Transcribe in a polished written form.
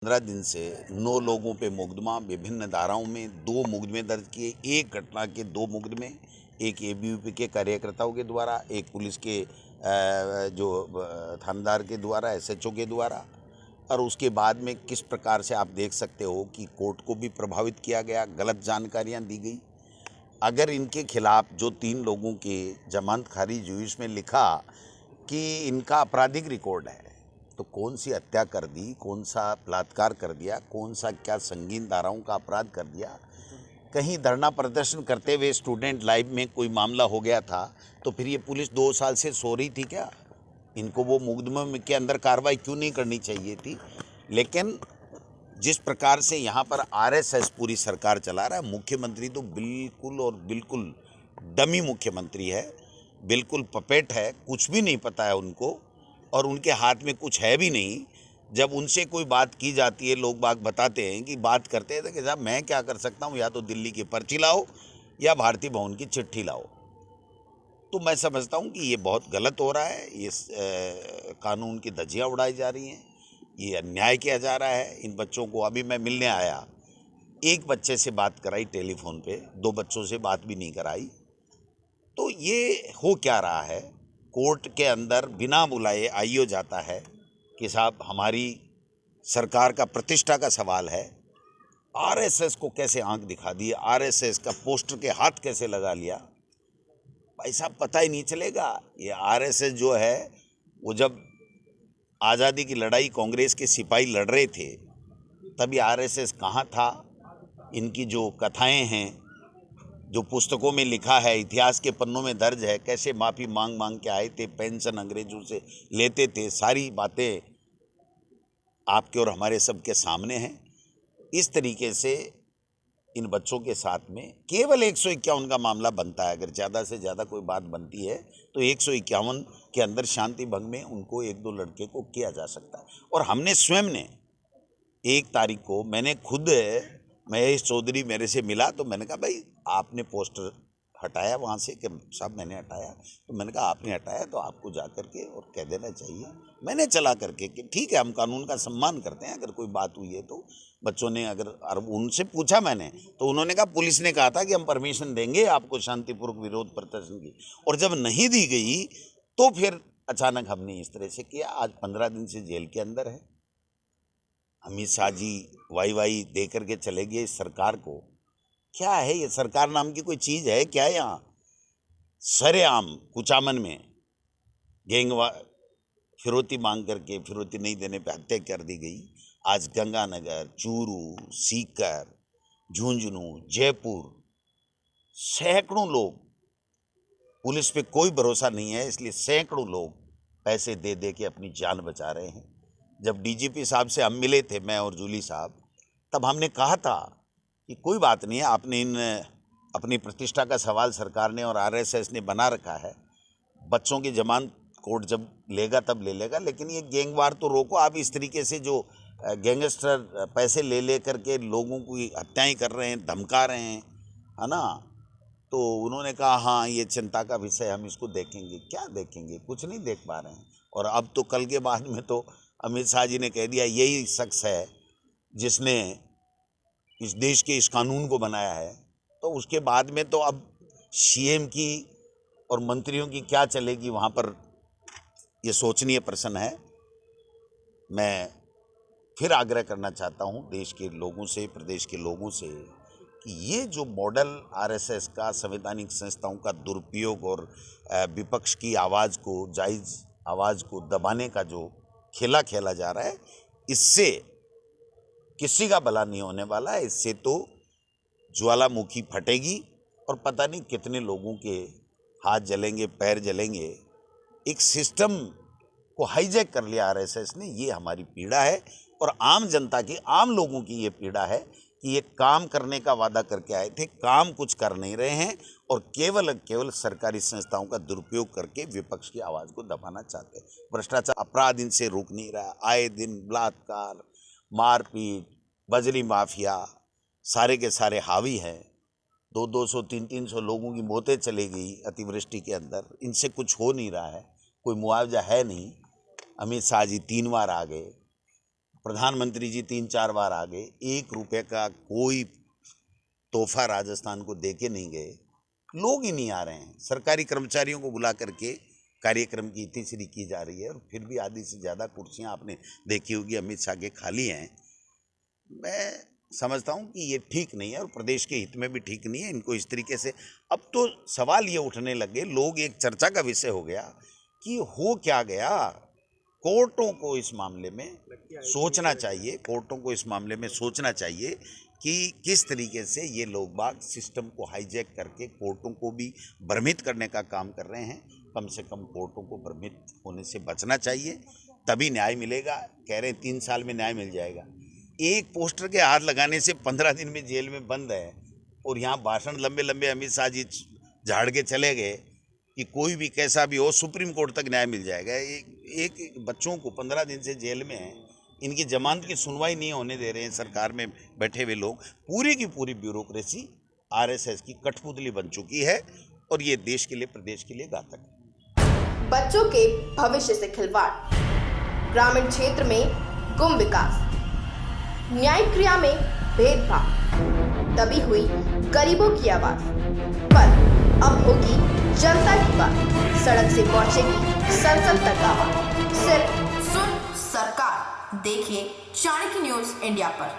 15 दिन से 9 लोगों पे मुकदमा, विभिन्न धाराओं में 2 मुकदमे दर्ज किए। एक घटना के 2 मुकदमे, एक एबीवीपी के कार्यकर्ताओं के द्वारा, एक पुलिस के थानेदार के द्वारा, एसएचओ के द्वारा। और उसके बाद में किस प्रकार से आप देख सकते हो कि कोर्ट को भी प्रभावित किया गया, गलत जानकारियां दी गई। अगर इनके खिलाफ जो 3 लोगों के जमानत खारिज हुई, इसमें लिखा कि इनका आपराधिक रिकॉर्ड है, तो कौन सी हत्या कर दी, कौन सा बलात्कार कर दिया, कौन सा क्या संगीन धाराओं का अपराध कर दिया। कहीं धरना प्रदर्शन करते हुए स्टूडेंट लाइफ में कोई मामला हो गया था तो फिर ये पुलिस 2 साल से सो रही थी क्या? इनको वो मुकदमे के अंदर कार्रवाई क्यों नहीं करनी चाहिए थी? लेकिन जिस प्रकार से यहाँ पर आरएसएस पूरी सरकार चला रहा है, मुख्यमंत्री तो बिल्कुल और बिल्कुल डमी मुख्यमंत्री है, बिल्कुल पपेट है, कुछ भी नहीं पता है उनको और उनके हाथ में कुछ है भी नहीं। जब उनसे कोई बात की जाती है, लोग बाग बताते हैं कि बात करते हैं कि साहब मैं क्या कर सकता हूँ, या तो दिल्ली की पर्ची लाओ या भारतीय भवन की चिट्ठी लाओ। तो मैं समझता हूँ कि ये बहुत गलत हो रहा है, ये कानून की धज्जियाँ उड़ाई जा रही हैं, ये अन्याय किया जा रहा है इन बच्चों को। अभी मैं मिलने आया, एक बच्चे से बात कराई टेलीफोन पे, 2 बच्चों से बात भी नहीं कराई। तो ये हो क्या रहा है? कोर्ट के अंदर बिना बुलाए आईओ जाता है कि साहब हमारी सरकार का प्रतिष्ठा का सवाल है। आरएसएस को कैसे आंख दिखा दी, आरएसएस का पोस्टर के हाथ कैसे लगा लिया, भाई साहब पता ही नहीं चलेगा। ये आरएसएस जो है, वो जब आज़ादी की लड़ाई कांग्रेस के सिपाही लड़ रहे थे तभी आरएसएस कहाँ था? इनकी जो कथाएं हैं, जो पुस्तकों में लिखा है, इतिहास के पन्नों में दर्ज है, कैसे माफ़ी मांग मांग के आए थे, पेंशन अंग्रेजों से लेते थे, सारी बातें आपके और हमारे सबके सामने हैं। इस तरीके से इन बच्चों के साथ में केवल 151 का मामला बनता है। अगर ज़्यादा से ज़्यादा कोई बात बनती है तो 151 के अंदर शांति भंग में उनको 1-2 लड़के को किया जा सकता है। और हमने स्वयं ने 1 तारीख को मैंने खुद, महेश चौधरी मेरे से मिला तो मैंने कहा भाई आपने पोस्टर हटाया वहाँ से? कि साहब मैंने हटाया। तो मैंने कहा आपने हटाया तो आपको जा करके और कह देना चाहिए। मैंने चला करके कि ठीक है, हम कानून का सम्मान करते हैं, अगर कोई बात हुई है तो बच्चों ने अगर, और उनसे पूछा मैंने तो उन्होंने कहा पुलिस ने कहा था कि हम परमिशन देंगे आपको शांतिपूर्वक विरोध प्रदर्शन की, और जब नहीं दी गई तो फिर अचानक हमने इस तरह से किया। आज 15 दिन से जेल के अंदर है। अमित शाह जी वाई दे करके चले गए इस सरकार को। क्या है ये सरकार नाम की कोई चीज़ है क्या? यहाँ सरेआम कुचामन में गैंगवा फिरौती मांग करके, फिरौती नहीं देने पे हत्या कर दी गई। आज गंगानगर, चूरू, सीकर, झुंझुनू, जयपुर, सैकड़ों लोग, पुलिस पे कोई भरोसा नहीं है, इसलिए सैकड़ों लोग पैसे दे दे के अपनी जान बचा रहे हैं। जब डीजीपी साहब से हम मिले थे, मैं और जूली साहब, तब हमने कहा था कि कोई बात नहीं है, आपने अपनी प्रतिष्ठा का सवाल सरकार ने और आरएसएस ने बना रखा है, बच्चों की जमानत कोर्ट जब लेगा तब ले लेगा, लेकिन ये गैंगवार तो रोको। आप इस तरीके से जो गैंगस्टर पैसे ले ले करके लोगों की हत्याएं कर रहे हैं, धमका रहे हैं, है ना? तो उन्होंने कहा हाँ ये चिंता का विषय, हम इसको देखेंगे। क्या देखेंगे? कुछ नहीं देख पा रहे हैं। और अब तो कल के बाद में तो अमित शाह जी ने कह दिया यही शख्स है जिसने इस देश के इस कानून को बनाया है। तो उसके बाद में तो अब सीएम की और मंत्रियों की क्या चलेगी वहाँ पर, ये सोचनीय प्रश्न है। मैं फिर आग्रह करना चाहता हूँ देश के लोगों से, प्रदेश के लोगों से, कि ये जो मॉडल आरएसएस का संवैधानिक संस्थाओं का दुरुपयोग और विपक्ष की आवाज़ को, जायज़ आवाज़ को दबाने का जो खेला खेला जा रहा है, इससे किसी का भला नहीं होने वाला है। इससे तो ज्वालामुखी फटेगी और पता नहीं कितने लोगों के हाथ जलेंगे, पैर जलेंगे। एक सिस्टम को हाईजैक कर लिया आरएसएस ने। ये हमारी पीड़ा है और आम जनता की, आम लोगों की ये पीड़ा है कि ये काम करने का वादा करके आए थे, काम कुछ कर नहीं रहे हैं और केवल सरकारी संस्थाओं का दुरुपयोग करके विपक्ष की आवाज़ को दबाना चाहते हैं। भ्रष्टाचार, अपराध इनसे रुक नहीं रहा। आए दिन बलात्कार, मारपीट, बजरी माफिया, सारे के सारे हावी हैं। 200-200, 300-300 लोगों की मौतें चली गई अतिवृष्टि के अंदर। इनसे कुछ हो नहीं रहा है, कोई मुआवजा है नहीं। अमित शाह जी 3 बार आ गए, प्रधानमंत्री जी 3-4 बार आ गए, 1 रुपये का कोई तोहफा राजस्थान को दे के नहीं गए। लोग ही नहीं आ रहे हैं। सरकारी कर्मचारियों को बुला करके कार्यक्रम की इतिश्री की जा रही है और फिर भी आधी से ज़्यादा कुर्सियां आपने देखी होगी अमित शाह के खाली हैं। मैं समझता हूं कि ये ठीक नहीं है और प्रदेश के हित में भी ठीक नहीं है इनको इस तरीके से। अब तो सवाल ये उठने लगे, लोग एक चर्चा का विषय हो गया कि हो क्या गया। कोर्टों को इस मामले में सोचना चाहिए, कोर्टों को इस मामले में सोचना चाहिए कि किस तरीके से ये लोग बाग सिस्टम को हाईजैक करके कोर्टों को भी भ्रमित करने का काम कर रहे हैं। कम से कम कोर्टों को भ्रमित होने से बचना चाहिए, तभी न्याय मिलेगा। कह रहे हैं 3 साल में न्याय मिल जाएगा। एक पोस्टर के हाथ लगाने से 15 दिन में जेल में बंद है और यहाँ भाषण लंबे लंबे अमित शाह जी झाड़ के चले गए कि कोई भी कैसा भी हो सुप्रीम कोर्ट तक न्याय मिल जाएगा। एक बच्चों को 15 दिन से जेल में है, इनकी जमानत की सुनवाई नहीं होने दे रहे हैं सरकार में बैठे हुए लोग। पूरी की पूरी ब्यूरोक्रेसी आरएसएस की कठपुतली बन चुकी है और ये देश के लिए, प्रदेश के लिए घातक है। बच्चों के भविष्य से खिलवाड़, ग्रामीण क्षेत्र में गुम विकास, न्यायिक क्रिया में भेदभाव, दबी हुई गरीबों की आवाज, पर अब होगी जनता की बात। सड़क से पहुंचेगी संसद तक आवाज। सिर्फ सुन सरकार, देखिए चाणक्य न्यूज इंडिया पर।